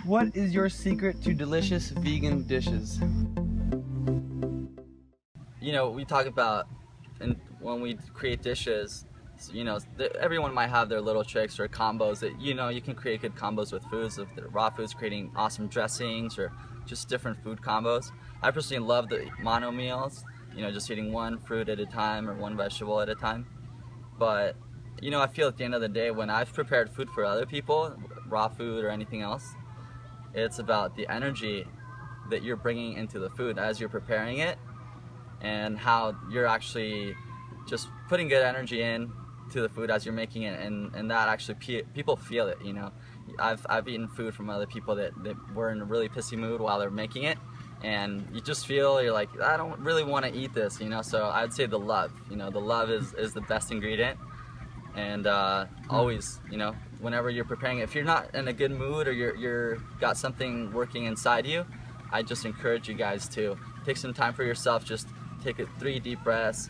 What is your secret to delicious vegan dishes? You know, we talk about, and when we create dishes, you know, everyone might have their little tricks or combos that, you know, you can create good combos with foods, if they're raw foods, creating awesome dressings or just different food combos. I personally love the mono meals, you know, just eating one fruit at a time or one vegetable at a time. But, you know, I feel at the end of the day, when I've prepared food for other people, raw food or anything else, it's about the energy that you're bringing into the food as you're preparing it, and how you're actually just putting good energy in to the food as you're making it, and that actually people feel it, you know. I've eaten food from other people that were in a really pissy mood while they're making it, and you just feel, you're like, I don't really want to eat this, you know. So I'd say the love, you know, the love is the best ingredient. And always, you know, whenever you're preparing it, if you're not in a good mood or you're got something working inside you, I just encourage you guys to take some time for yourself. Just take 3 deep breaths,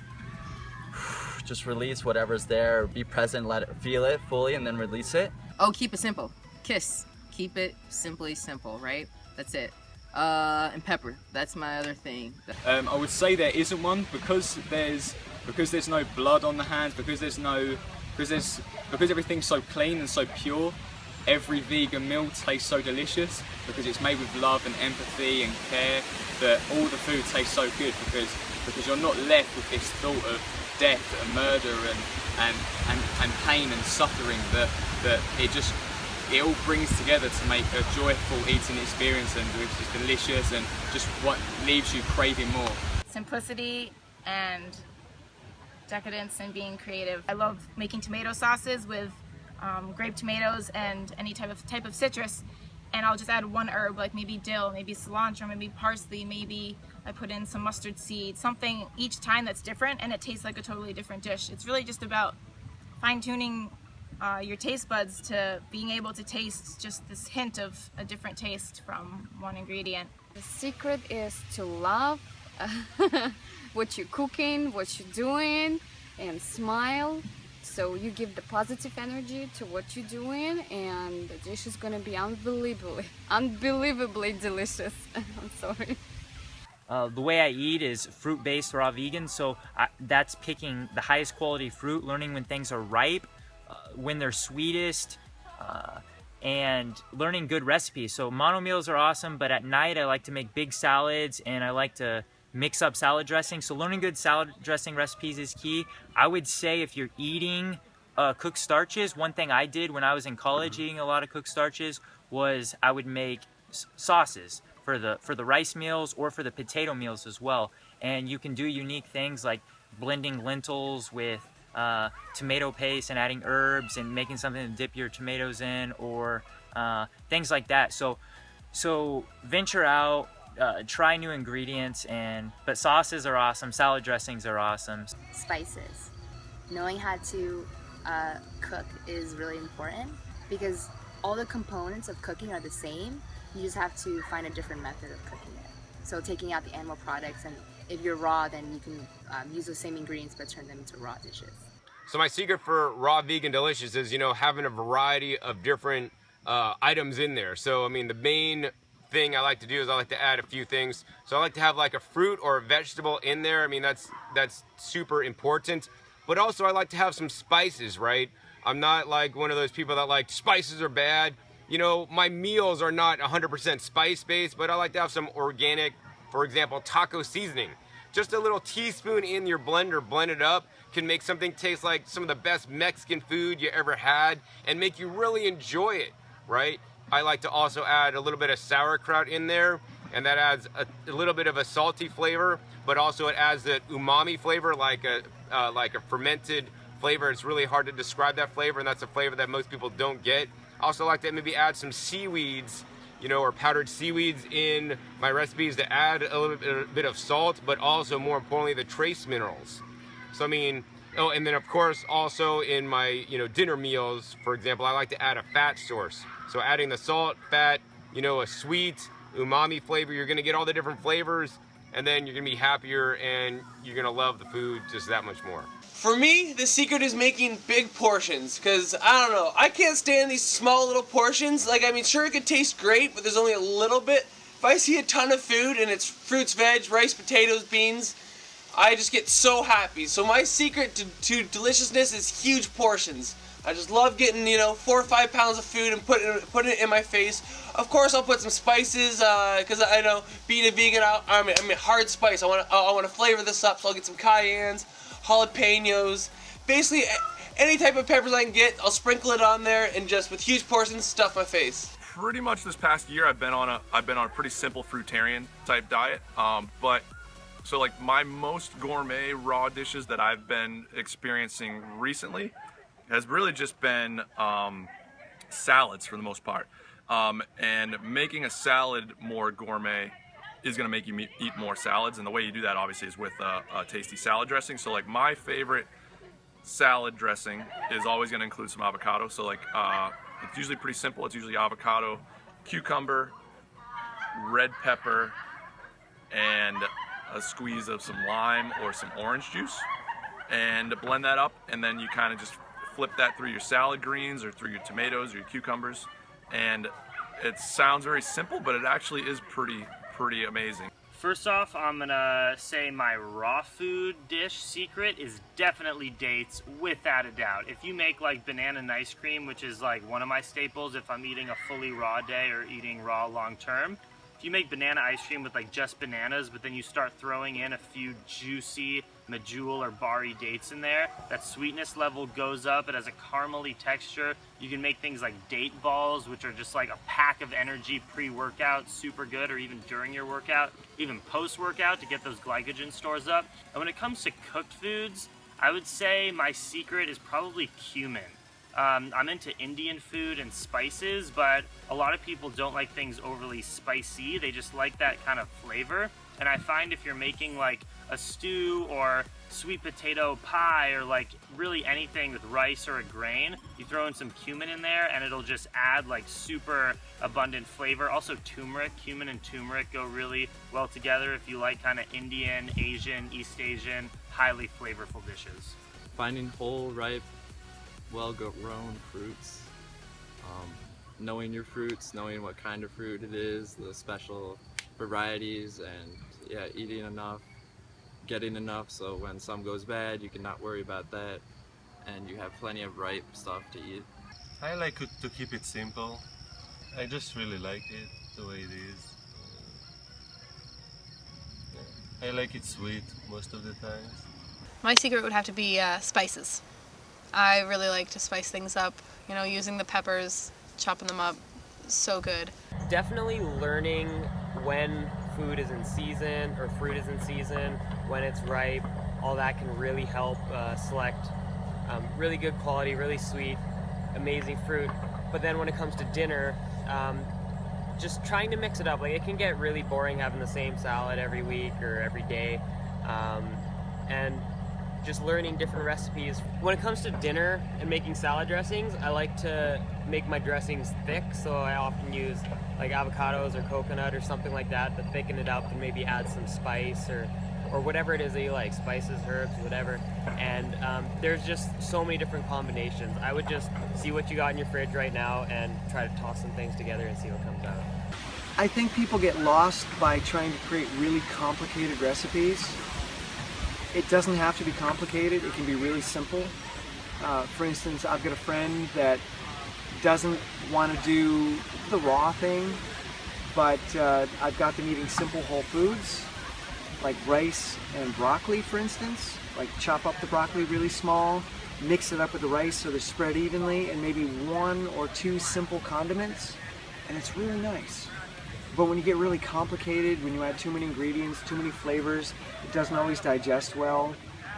just release whatever's there, be present, let it, feel it fully, and then release it. Oh, keep it simple. Kiss. Keep it simply simple, right? That's it. And pepper. That's my other thing. I would say there isn't one because there's no blood on the hands, because everything's so clean and so pure. Every vegan meal tastes so delicious because it's made with love and empathy and care, that all the food tastes so good because you're not left with this thought of death and murder and pain and suffering, that it all brings together to make a joyful eating experience, and which is delicious and just what leaves you craving more. Simplicity and decadence and being creative. I love making tomato sauces with grape tomatoes and any type of citrus, and I'll just add one herb, like maybe dill, maybe cilantro, maybe parsley, maybe I put in some mustard seeds, something each time that's different, and it tastes like a totally different dish. It's really just about fine-tuning your taste buds to being able to taste just this hint of a different taste from one ingredient. The secret is to love what you're cooking, what you're doing, and smile. So you give the positive energy to what you're doing, and the dish is gonna be unbelievably delicious. I'm sorry. The way I eat is fruit-based, raw vegan, so that's picking the highest quality fruit, learning when things are ripe, when they're sweetest, and learning good recipes. So mono meals are awesome, but at night I like to make big salads and I like to mix up salad dressing. So learning good salad dressing recipes is key. I would say if you're eating cooked starches, one thing I did when I was in college eating a lot of cooked starches was I would make sauces for the rice meals or for the potato meals as well. And you can do unique things like blending lentils with tomato paste and adding herbs and making something to dip your tomatoes in, or things like that. So venture out, try new ingredients, but sauces are awesome, salad dressings are awesome. Spices. Knowing how to cook is really important because all the components of cooking are the same. You just have to find a different method of cooking it. So taking out the animal products, and if you're raw, then you can use those same ingredients but turn them into raw dishes. So my secret for raw vegan delicious is, you know, having a variety of different items in there. So I mean, the main thing I like to do is I like to add a few things. So I like to have like a fruit or a vegetable in there. I mean, that's super important. But also I like to have some spices, right? I'm not like one of those people that like spices are bad. You know, my meals are not 100% spice-based, but I like to have some organic, for example, taco seasoning. Just a little teaspoon in your blender, blend it up, can make something taste like some of the best Mexican food you ever had and make you really enjoy it, right? I like to also add a little bit of sauerkraut in there, and that adds a little bit of a salty flavor, but also it adds the umami flavor, like a fermented flavor. It's really hard to describe that flavor, and that's a flavor that most people don't get. I also like to maybe add some seaweeds, you know, or powdered seaweeds in my recipes to add a little bit of salt, but also more importantly, the trace minerals. So I mean, oh, and then of course also in my, you know, dinner meals, for example, I like to add a fat source. So adding the salt, fat, you know, a sweet umami flavor, you're gonna get all the different flavors, and then you're gonna be happier and you're gonna love the food just that much more. For me, the secret is making big portions, because, I don't know, I can't stand these small little portions. Like, I mean, sure, it could taste great, but there's only a little bit. If I see a ton of food, and it's fruits, veg, rice, potatoes, beans, I just get so happy. So my secret to deliciousness is huge portions. I just love getting, 4 or 5 pounds of food and putting it in my face. Of course, I'll put some spices, because I know, being a vegan, I mean hard spice. I want to flavor this up, so I'll get some cayennes, jalapenos, basically any type of peppers I can get, I'll sprinkle it on there and just with huge portions stuff my face. Pretty much this past year I've been on a pretty simple fruitarian type diet, but so like my most gourmet raw dishes that I've been experiencing recently has really just been salads for the most part, and making a salad more gourmet is going to make you eat more salads, and the way you do that obviously is with a tasty salad dressing. So like my favorite salad dressing is always going to include some avocado. So like it's usually pretty simple. It's usually avocado, cucumber, red pepper, and a squeeze of some lime or some orange juice, and blend that up, and then you kind of just flip that through your salad greens or through your tomatoes or your cucumbers, and it sounds very simple, but it actually is pretty amazing. First off, I'm gonna say my raw food dish secret is definitely dates, without a doubt. If you make like banana and ice cream, which is like one of my staples if I'm eating a fully raw day or eating raw long term, if you make banana ice cream with like just bananas, but then you start throwing in a few juicy medjool or bari dates in there, that sweetness level goes up. It has a caramely texture. You can make things like date balls, which are just like a pack of energy pre-workout, super good, or even during your workout, even post-workout to get those glycogen stores up. And when it comes to cooked foods, I would say my secret is probably cumin. I'm into Indian food and spices, but a lot of people don't like things overly spicy. They just like that kind of flavor. And I find if you're making like a stew or sweet potato pie or like really anything with rice or a grain, you throw in some cumin in there and it'll just add like super abundant flavor. Also turmeric, cumin and turmeric go really well together if you like kind of Indian, Asian, East Asian, highly flavorful dishes. Finding whole, ripe, well-grown fruits, knowing your fruits, knowing what kind of fruit it is, the special varieties, and yeah, eating enough, getting enough so when some goes bad you can not worry about that and you have plenty of ripe stuff to eat. I like to keep it simple. I just really like it the way it is. I like it sweet most of the times. My secret would have to be spices. I really like to spice things up, using the peppers, chopping them up, so good. Definitely learning when food is in season or fruit is in season, when it's ripe, all that can really help select really good quality, really sweet, amazing fruit. But then when it comes to dinner, just trying to mix it up. Like, it can get really boring having the same salad every week or every day, and just learning different recipes. When it comes to dinner and making salad dressings, I like to make my dressings thick, so I often use like avocados or coconut or something like that to thicken it up and maybe add some spice or whatever it is that you like, spices, herbs, whatever. And there's just so many different combinations. I would just see what you got in your fridge right now and try to toss some things together and see what comes out. I think people get lost by trying to create really complicated recipes. It doesn't have to be complicated, it can be really simple. For instance, I've got a friend that doesn't want to do the raw thing, but I've got them eating simple whole foods, like rice and broccoli, for instance. Like, chop up the broccoli really small, mix it up with the rice so they're spread evenly, and maybe 1 or 2 simple condiments, and it's really nice. But when you get really complicated, when you add too many ingredients, too many flavors, it doesn't always digest well.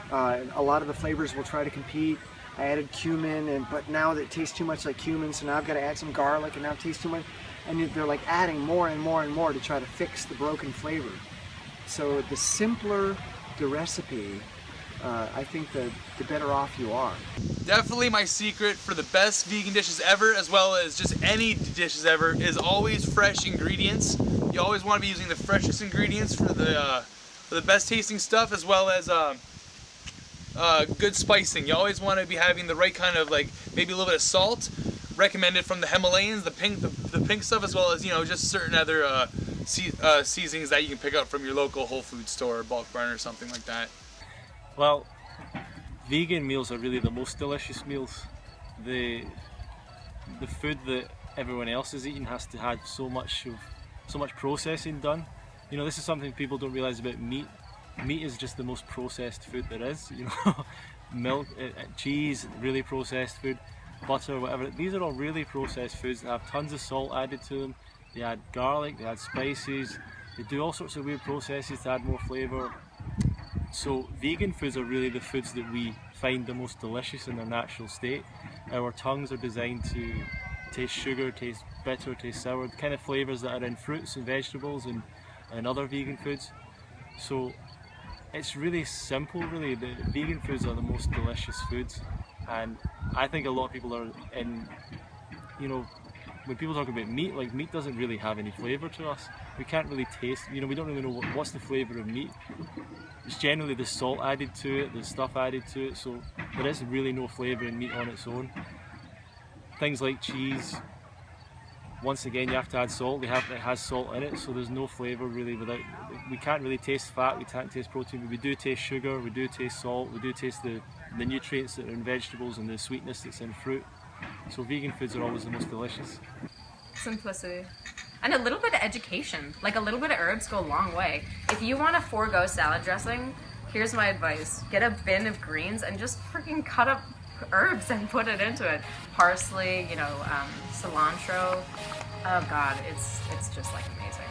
A lot of the flavors will try to compete. I added cumin, but now it tastes too much like cumin, so now I've got to add some garlic, and now it tastes too much. And they're like adding more and more and more to try to fix the broken flavor. So the simpler the recipe, I think the better off you are. Definitely my secret for the best vegan dishes ever, as well as just any dishes ever, is always fresh ingredients. You always want to be using the freshest ingredients for the best tasting stuff, as well as good spicing. You always want to be having the right kind of, like, maybe a little bit of salt, recommended from the Himalayans, the pink stuff, as well as, you know, just certain other seasonings that you can pick up from your local Whole Foods store or Bulk Barn or something like that. Well, vegan meals are really the most delicious meals. The food that everyone else is eating has to have so much processing done. You know, this is something people don't realize about meat. Meat is just the most processed food there is. You know, milk, cheese, really processed food, butter, whatever. These are all really processed foods that have tons of salt added to them. They add garlic, they add spices, they do all sorts of weird processes to add more flavour. So vegan foods are really the foods that we find the most delicious in their natural state. Our tongues are designed to taste sugar, taste bitter, taste sour, the kind of flavours that are in fruits and vegetables and other vegan foods. So it's really simple, really. The vegan foods are the most delicious foods, and I think a lot of people are in, you know, when people talk about meat, like, meat doesn't really have any flavour to us. We can't really taste, you know, we don't really know what's the flavour of meat. It's generally the salt added to it, the stuff added to it, so there is really no flavour in meat on its own. Things like cheese, once again, you have to add salt. It has salt in it, so there's no flavour really without. We can't really taste fat, we can't taste protein, but we do taste sugar, we do taste salt, we do taste the nutrients that are in vegetables and the sweetness that's in fruit. So vegan foods are always the most delicious. Simplicity. And a little bit of education. Like, a little bit of herbs go a long way. If you want to forego salad dressing, here's my advice. Get a bin of greens and just freaking cut up herbs and put it into it. Parsley, you know, cilantro. Oh God, it's just like amazing.